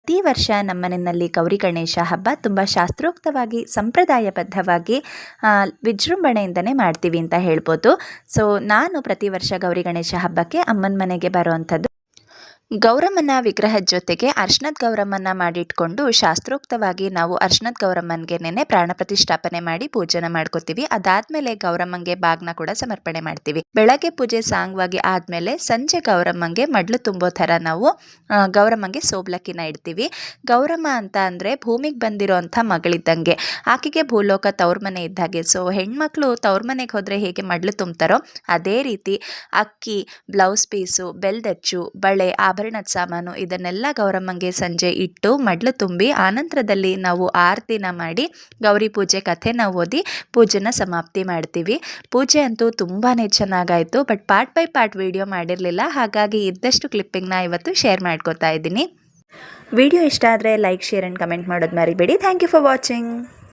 ಪ್ರತಿ ವರ್ಷ ನಮ್ಮನೆಯಲ್ಲಿ ಗೌರಿ ಗಣೇಶ ಹಬ್ಬ ತುಂಬ ಶಾಸ್ತ್ರೋಕ್ತವಾಗಿ ಸಂಪ್ರದಾಯಬದ್ಧವಾಗಿ ವಿಜೃಂಭಣೆಯಿಂದನೇ ಮಾಡ್ತೀವಿ ಅಂತ ಹೇಳ್ಬೋದು. ಸೊ ನಾನು ಪ್ರತಿ ವರ್ಷ ಗೌರಿ ಗಣೇಶ ಹಬ್ಬಕ್ಕೆ ಅಮ್ಮನ ಮನೆಗೆ ಬರುವಂಥದ್ದು. ಗೌರಮ್ಮನ ವಿಗ್ರಹದ ಜೊತೆಗೆ ಅರ್ಶನದ ಗೌರಮ್ಮನ ಮಾಡಿಟ್ಕೊಂಡು ಶಾಸ್ತ್ರೋಕ್ತವಾಗಿ ನಾವು ಅರ್ಶನದ ಗೌರಮ್ಮನಿಗೆನೇ ಪ್ರಾಣ ಪ್ರತಿಷ್ಠಾಪನೆ ಮಾಡಿ ಪೂಜೆನ ಮಾಡ್ಕೋತೀವಿ. ಅದಾದ್ಮೇಲೆ ಗೌರಮ್ಮಂಗೆ ಬಾಗ್ನ ಕೂಡ ಸಮರ್ಪಣೆ ಮಾಡ್ತೀವಿ. ಬೆಳಗ್ಗೆ ಪೂಜೆ ಸಾಂಗವಾಗಿ ಆದಮೇಲೆ ಸಂಜೆ ಗೌರಮ್ಮಂಗೆ ಮಡ್ಲು ತುಂಬೋ ಥರ ನಾವು ಗೌರಮ್ಮಂಗೆ ಸೋಬ್ಲಕ್ಕಿನ ಇಡ್ತೀವಿ. ಗೌರಮ್ಮ ಅಂತ ಅಂದರೆ ಭೂಮಿಗೆ ಬಂದಿರೋಂಥ ಮಗಳಿದ್ದಂಗೆ, ಆಕೆಗೆ ಭೂಲೋಕ ತವ್ರ ಮನೆ ಇದ್ದಾಗೆ. ಸೊ ಹೆಣ್ಮಕ್ಳು ತವ್ರ ಮನೆಗೆ ಹೋದರೆ ಹೇಗೆ ಮಡ್ಲು ತುಂಬ್ತಾರೋ ಅದೇ ರೀತಿ ಅಕ್ಕಿ, ಬ್ಲೌಸ್ ಪೀಸು, ಬೆಲ್ದಚ್ಚು, ಬಳೆ, ಆಭರಣದ ಸಾಮಾನು ಇದನ್ನೆಲ್ಲ ಗೌರಮ್ಮಂಗೆ ಸಂಜೆ ಇಟ್ಟು ಮಡ್ಲು ತುಂಬಿ ಆನಂತರದಲ್ಲಿ ನಾವು ಆರತಿನ ಮಾಡಿ ಗೌರಿ ಪೂಜೆ ಕಥೆನ ಓದಿ ಪೂಜೆನ ಸಮಾಪ್ತಿ ಮಾಡ್ತೀವಿ. ಪೂಜೆ ಅಂತೂ ತುಂಬಾ ಚೆನ್ನಾಗಾಯಿತು. But part by part video ಮಾಡಿರಲಿಲ್ಲ, ಹಾಗಾಗಿ ಇದ್ದಷ್ಟು ಕ್ಲಿಪ್ಪಿಂಗ್ನ ಇವತ್ತು ಶೇರ್ ಮಾಡ್ಕೋತಾ ಇದ್ದೀನಿ. ವಿಡಿಯೋ ಇಷ್ಟ ಆದರೆ ಲೈಕ್, ಶೇರ್ ಆ್ಯಂಡ್ ಕಮೆಂಟ್ ಮಾಡೋದು ಮರಿಬೇಡಿ. Thank you for watching.